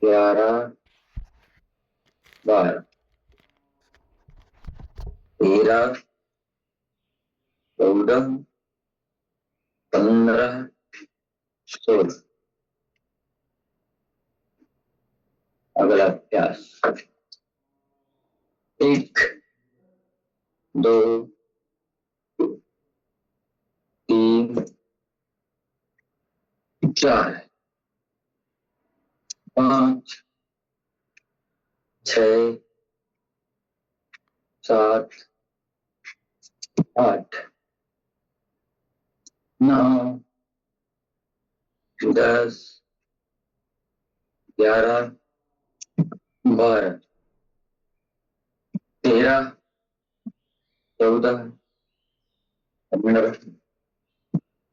11, 12, 13, 14, 15, 16। अगला अभ्यास। 1, 2, 3, 4, 5, 6, 7, 8, 9, 10, 11, 12, 13, 14, 15,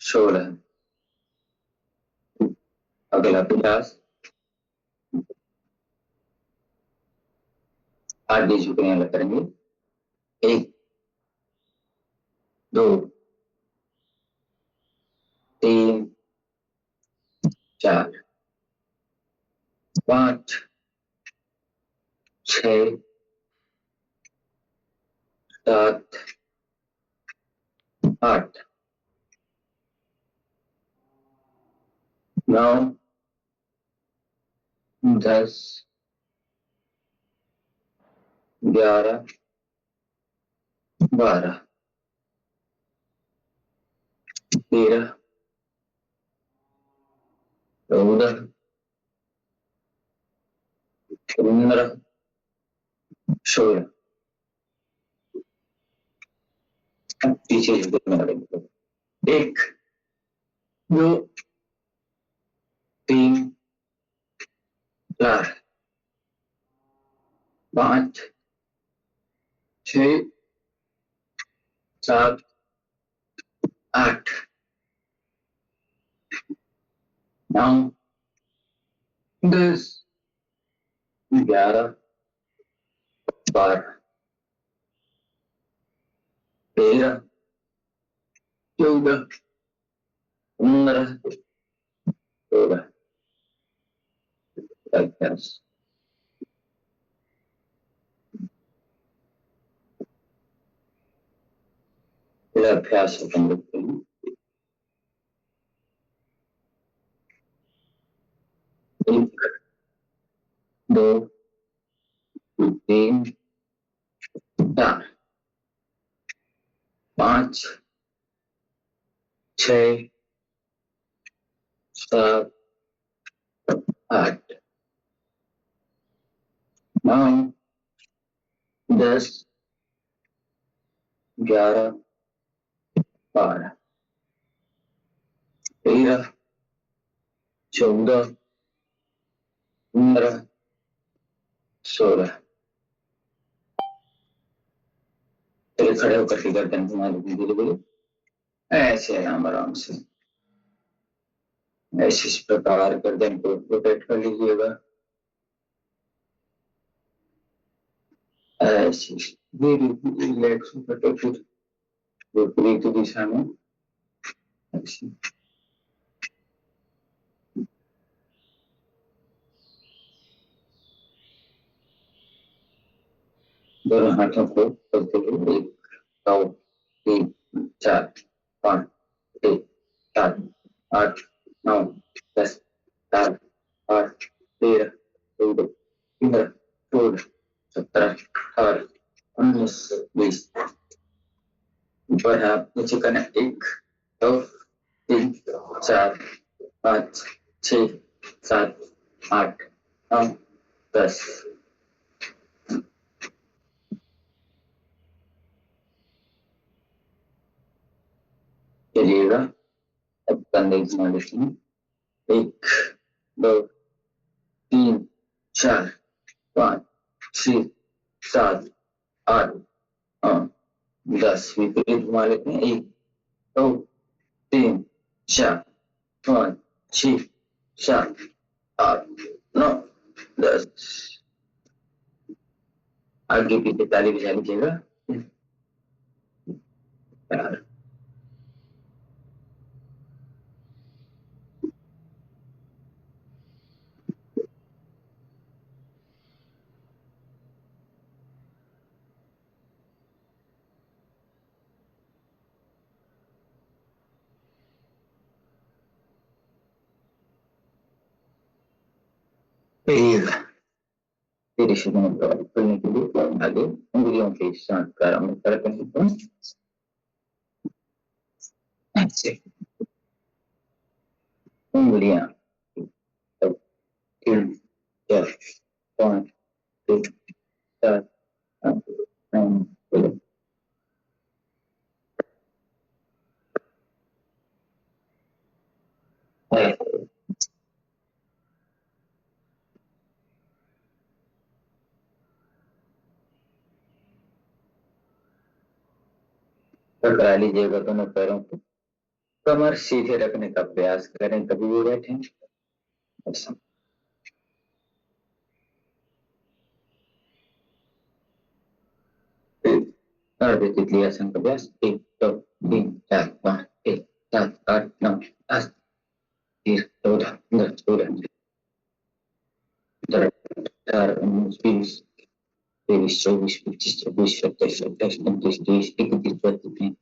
16। अगला अभ्यास। आगे झुकने वाला करेंगे। 1, 2, 3, 4, 5, 6, 7, 8, 9, 10, 11, 12, 13, 14, 15, 16। पीछे झुकने वाले। 1, 2, 3, 4, 5, 6, 7, 8, 9, 10, 11, 12, 13, 14, 15, 16। अभ्यास। अभ्यास अपन लिखते हैं। 1, 2, 3, 4, 5, 6, 7, 8, 9, 10, 11, 12, 13, 14, 15, 16। चलिए खड़े होकर के गर्दन घुमा लीजिए धीरे धीरे। ऐसे आराम आराम से ऐसे इस प्रकार गर्दन को रोटेट कर लीजिएगा। ऐसे धीरे धीरे लेग्स को रोटेट विपरीत दिशा में। ऐसे दोनों हाथों को करते हुए 1, 2, 3, 4, 5, 6, 7, 8, 9, 10, 11, 12, 13, 14, 15, 16, 17, 18, 19, 20। ऊपर हाथ नीचे करना। 1, 2, 3, 4, 5, 6, 7, 8, 9, 10। चलिएगा अब कंधे घुमा लेते हैं। 1, 2, 3, 4, 5, 6, 7, 8, 9, 10। विपरीत घुमा लेते हैं। 1, 2, 3, 4, 5, 6, 7, 8, 9, 10। आगे पीछे ताली बजा लीजिएगा। धीरे से खोलने के लिए आगे उंगलियों के साथ प्रारंभ करते हैं। ऐसे उंगलियां 3 4 5 6 7 8 9 पकड़ा लीजिएगा दोनों पैरों को, कमर सीधे रखने का प्रयास करें, कभी भी बैठे ऐसा। तितली आसन का अभ्यास 1 2 3 4 5 6 7 8 9 10 13 14 15 16 17 18 19 20 23 24 25 26 27 28 29 30 31 32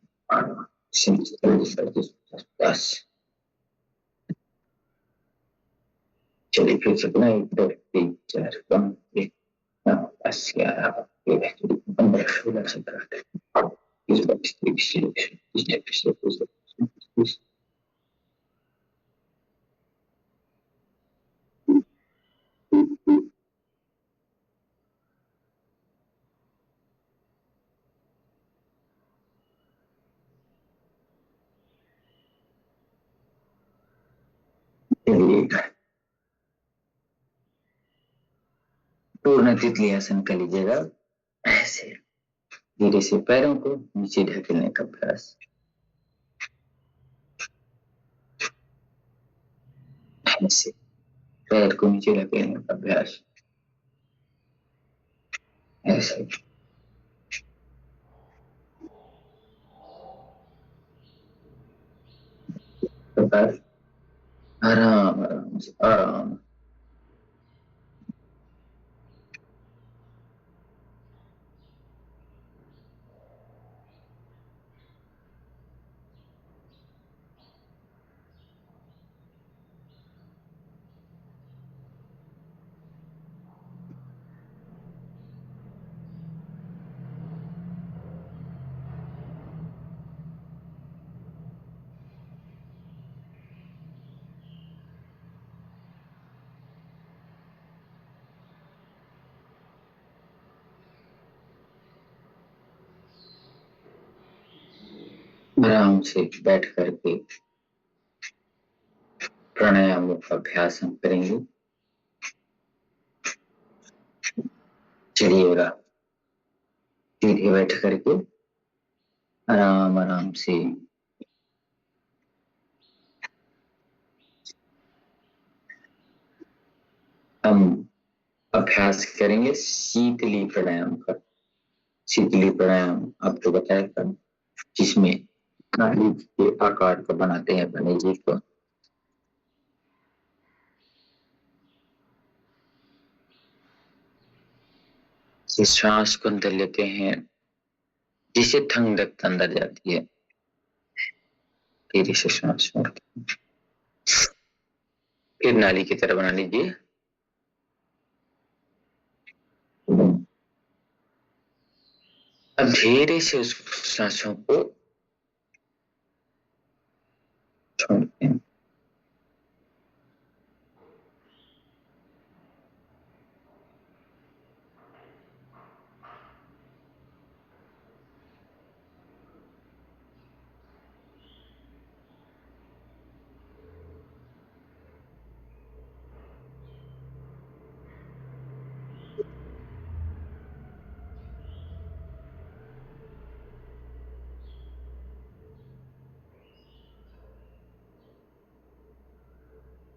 33 10। चलिए फिर से अपना 1 2 3 4 5 6 7 10 11 15 16 17 18 20 22 23 24 25 26 पूर्ण तितली आसन कर लीजिएगा। ऐसे धीरे से पैरों को नीचे ढकेलने का प्रयास, ऐसे पैर को नीचे ढकेलने का अभ्यास, ऐसे प्रकार आराम आराम से आराम। आराम से बैठ करके प्राणायामों का अभ्यास हम करेंगे। चलिएगा सीधे बैठ करके आराम आराम से हम अभ्यास करेंगे शीतली प्राणायाम का। शीतली प्राणायाम आपको बताया था, जिसमें नाड़ी के आकार को बनाते हैं अपने जीव को। श्वास को अंदर लेते हैं, जिससे ठंडक अंदर जाती है। धीरे से श्वास छोड़ते हैं, फिर नाली की तरह बना लीजिए। अब धीरे से उस सांसों को छोड़ते हैं।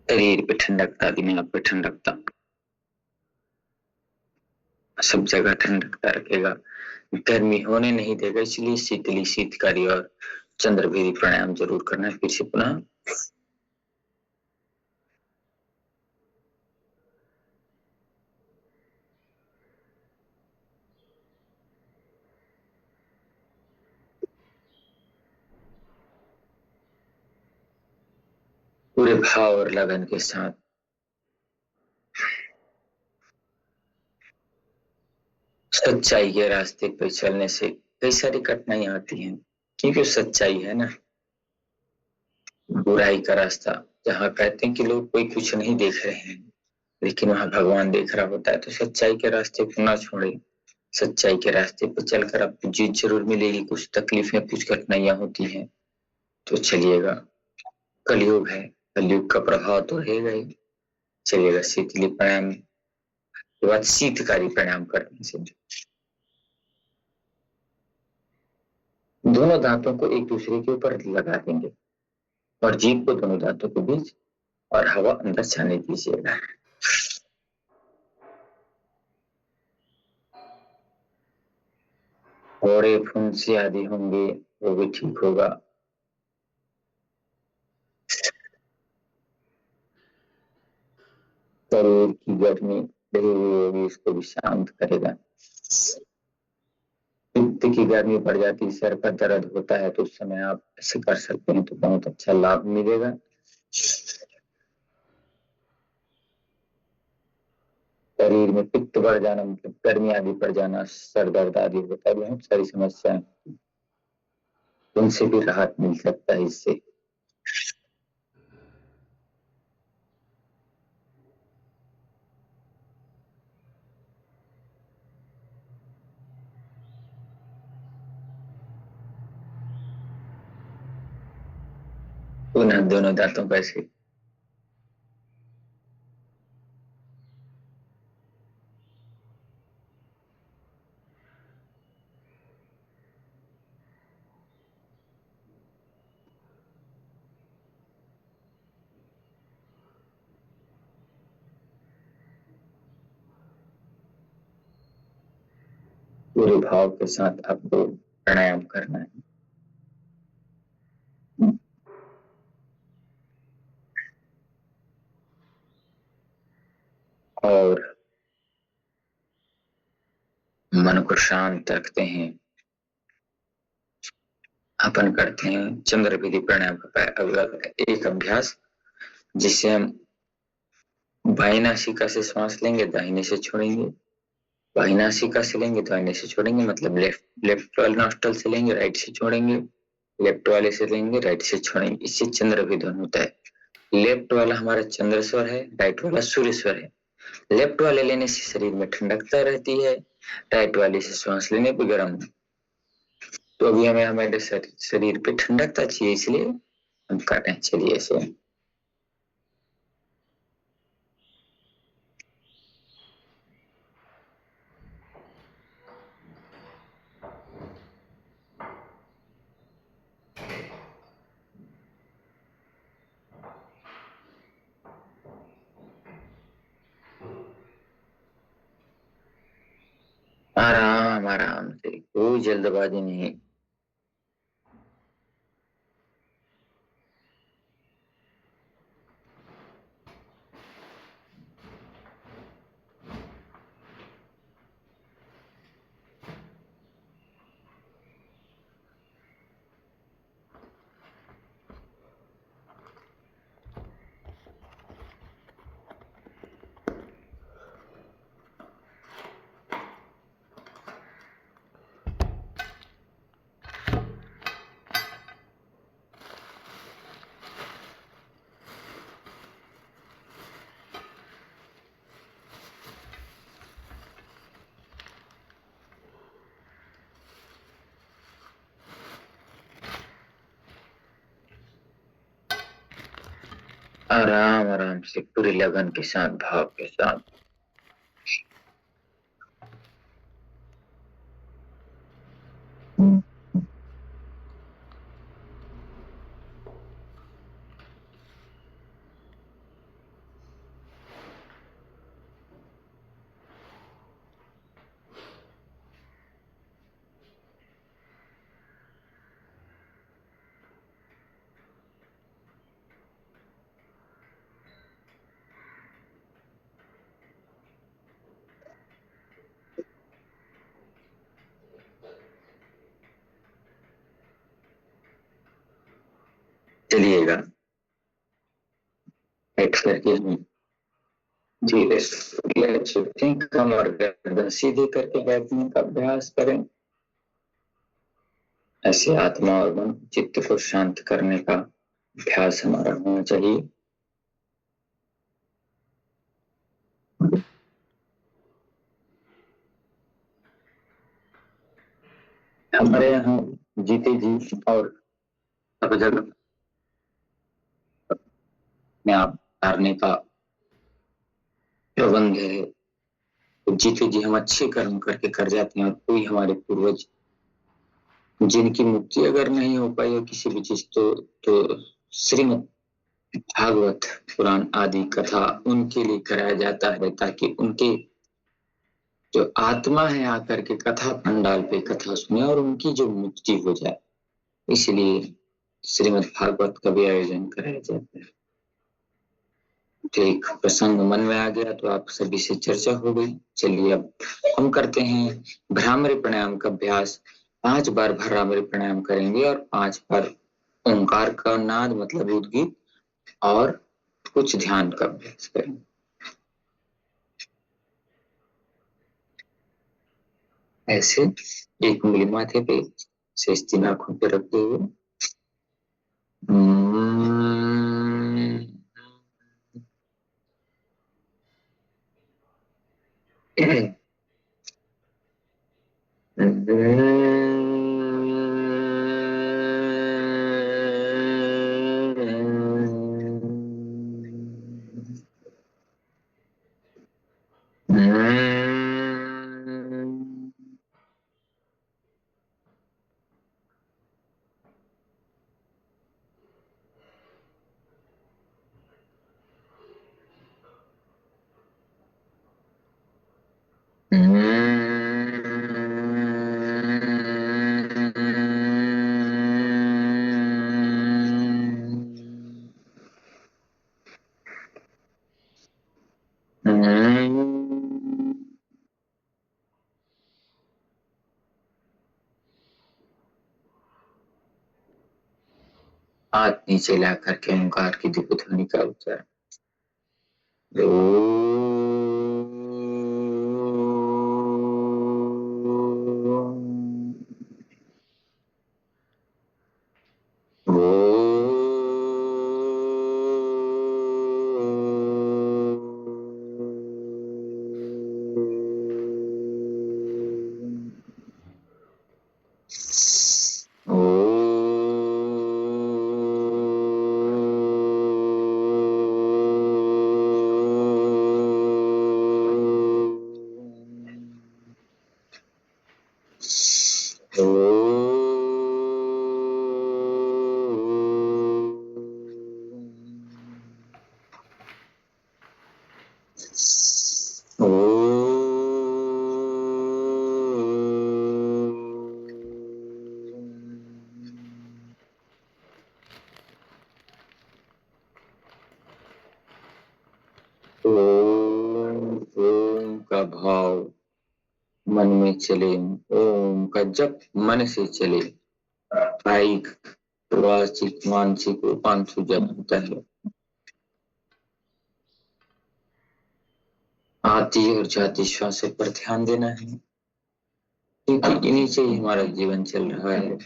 शरीर पे ठंडकता, दिमाग पे ठंडकता, सब जगह ठंडकता रखेगा, गर्मी होने नहीं देगा। इसलिए शीतली शीतकारी और चंद्रभेदी प्राणायाम जरूर करना है। फिर से पुनः पूरे भाव और लगन के साथ सच्चाई के रास्ते पर चलने से कई सारी कठिनाइयां आती हैं, क्योंकि सच्चाई है ना, बुराई का रास्ता। जहाँ कहते हैं कि लोग कोई कुछ नहीं देख रहे हैं, लेकिन वहां भगवान देख रहा होता है। तो सच्चाई के रास्ते को ना छोड़े, सच्चाई के रास्ते पर चलकर आपको जीत जरूर मिलेगी। कुछ तकलीफें, कुछ कठिनाइयां होती हैं, तो चलिएगा। कलयुग है, कलयुग का प्रभाव तो रहेगा ही। चलिएगा, शीतली प्राणायाम के बाद शीतकारी प्राणायाम करने से दोनों दांतों को एक दूसरे के ऊपर लगा देंगे और जीभ को दोनों दांतों के बीच, और हवा अंदर जाने दीजिएगा। फोड़े फुंसी आदि होंगे, वो भी ठीक होगा। शरीर की गर्मी बढ़ी हुई होगी, इसको भी शांत करेगा। पित्त की गर्मी बढ़ जाती है, सर का दर्द होता है, तो उस समय आप ऐसे कर सकते हैं, तो बहुत अच्छा लाभ मिलेगा। शरीर में पित्त बढ़ जाना मतलब गर्मी आदि बढ़ जाना, सर दर्द आदि होता है, बहुत सारी समस्याएं, उनसे भी राहत मिल सकता है इससे। पुनः दोनों दांतों को ऐसे पूरे भाव के साथ आपको प्राणायाम करना है। और मन को शांत रखते हैं। अपन करते हैं चंद्र विधि प्राणायाम का एक अभ्यास, जिससे हम बाई नासिका से सांस लेंगे, दाहिने से छोड़ेंगे। बाई नासिका से लेंगे, दाहिने से छोड़ेंगे, मतलब लेफ्ट लेफ्ट वाले नॉस्ट्रल से लेंगे, राइट से छोड़ेंगे। लेफ्ट वाले से लेंगे, राइट से छोड़ेंगे। इससे चंद्र विधि होता है। लेफ्ट वाला हमारा चंद्रेश्वर है, राइट वाला सूर्येश्वर है। लेफ्ट वाले लेने से शरीर में ठंडकता रहती है, राइट वाले से सांस लेने पर गर्म। तो अभी हमें हमारे शरीर पे ठंडकता चाहिए, इसलिए हम कर रहे हैं। चलिए ऐसे। आराम आराम से, कोई जल्दबाजी नहीं। आराम आराम से, पूरी लगन के साथ, भाव के साथ। चलिएगा, बैठ करके हम धीरे से छुट्टी कमर गर्दन सीधे करके बैठने का अभ्यास करें। ऐसे आत्मा और मन चित्त को शांत करने का अभ्यास हमारा होना चाहिए। हमारे यहाँ जीते जी और सब जगह में आप हारने का प्रबंध है। तो जीते जी हम अच्छे कर्म करके कर जाते हैं, और कोई हमारे पूर्वज जिनकी मुक्ति अगर नहीं हो पाई हो किसी भी चीज तो श्रीमद् भागवत पुराण आदि कथा उनके लिए कराया जाता है, ताकि उनके जो आत्मा है आकर के कथा पंडाल पे कथा सुने और उनकी जो मुक्ति हो जाए, इसलिए श्रीमद् भागवत का भी आयोजन कराया जाता है। तो एक प्रसंग मन में आ गया तो आप सभी से चर्चा हो गई। चलिए अब हम करते हैं भ्रामरी प्राणायाम का अभ्यास। 5 बार भ्रामरी प्राणायाम करेंगे और 5 बार ओंकार का नाद मतलब उद्गीत और कुछ ध्यान का अभ्यास करेंगे। ऐसे एक उंगली माथे पे शेष 3 आंखों पे रखते हुए हाथ नीचे ला करके ओंकार की दिव्य ध्वनि का उच्चारण। ओम का भाव मन में चले, ओम का जप मन से चले। कायिक वाचिक मानसिक उपांशु जप होता है। आती और जाती श्वासों पर ध्यान देना है, क्योंकि इन्हीं से ही हमारा जीवन चल रहा है।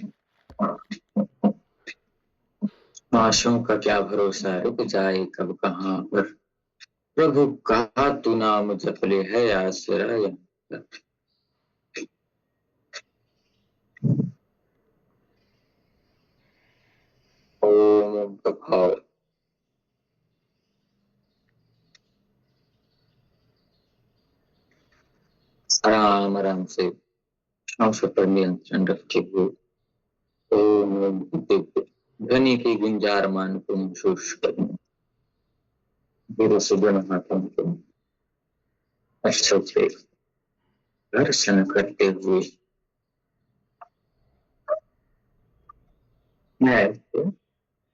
श्वासों का क्या भरोसा, रुक जाए कब कहाँ पर, प्रभु का तू नाम जप ले है आश्रय। ओम का भाव आराम आराम से श्वासों पर नियंत्रण रखे हुए ओम दिव्य ध्वनि की गुंजारमान को महसूस करें। मेरे से दोनों हाथों को अच्छे से घर्षण करते हुए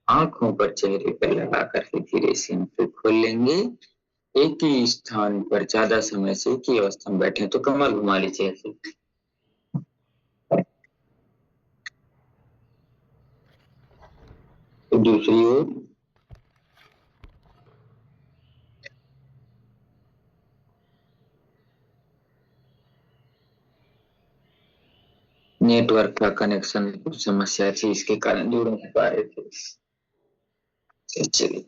आंखों पर चेहरे पर लगा करके धीरे से आंखें खोल लेंगे। एक ही स्थान पर ज्यादा समय से एक ही अवस्था में बैठे तो कमर घुमा लीजिए ऐसे। तो दूसरी ओर नेटवर्क का कनेक्शन कुछ समस्या थी, इसके कारण जुड़ नहीं पा रहे थे। चलिए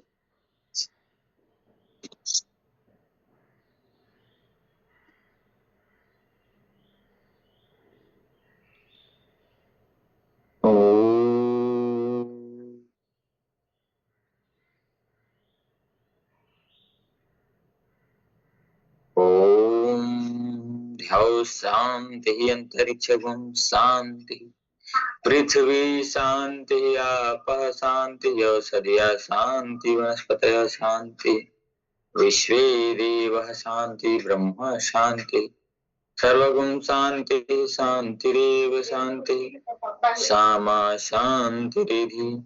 ओम ध्यान शांति अंतरिक्षं शांति पृथ्वी शांति आपः शांति औषधयः शांति वनस्पतयः शांति विश्वे देवः शांति ब्रह्म शांति सर्वगुण शांति शांतिरेव शांति सामा शांतिरिधि।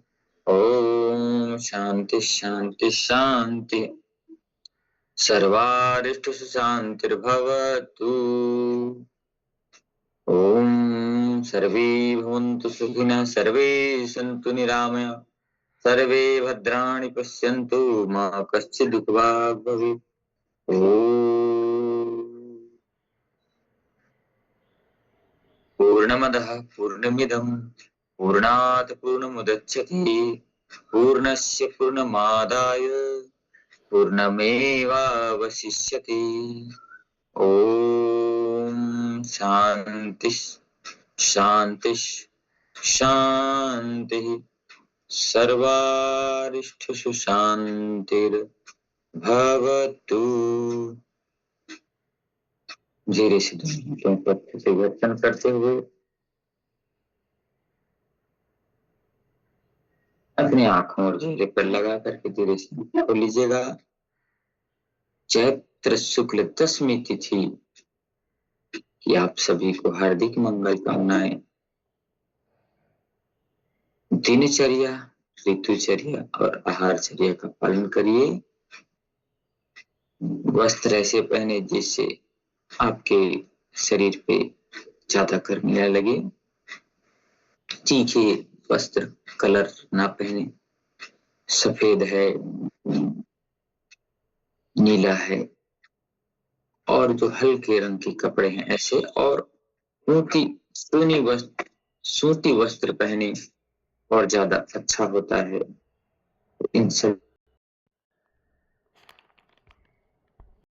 ओम शांति शांति शांति सर्वारिष्टसु शांतिर्भवतु। ओम सर्वे भवन्तु सुखिनः सर्वे सन्तु निरामया सर्वे भद्राणि पश्यन्तु मा कश्चित् दुःखभाग् भवेत्। पूर्णमदः पूर्णमिदं पूर्णात् पूर्णमुदच्यते पूर्णस्य पूर्णमादाय पूर्णमेवावशिष्यते। ओम शांति शांति शांति सर्वारिष्टसु शांतिर्भवतु। धीरे से पत्थर से वर्तन करते हुए अपनी आंखों और चेहरे पर लगा करके धीरे से खोल लीजिएगा। चैत्र शुक्ल दशमी तिथि की आप सभी को हार्दिक मंगल कामनाएं। दिनचर्या ऋतुचर्या और आहारचर्या का पालन करिए। वस्त्र ऐसे पहने जिससे आपके शरीर पे ज्यादा गर्मी न लगे। तीखे वस्त्र कलर ना पहने, सफेद है, नीला है और जो हल्के रंग के कपड़े हैं ऐसे, और सूती वस्त्र पहने और ज्यादा अच्छा होता है। इन सब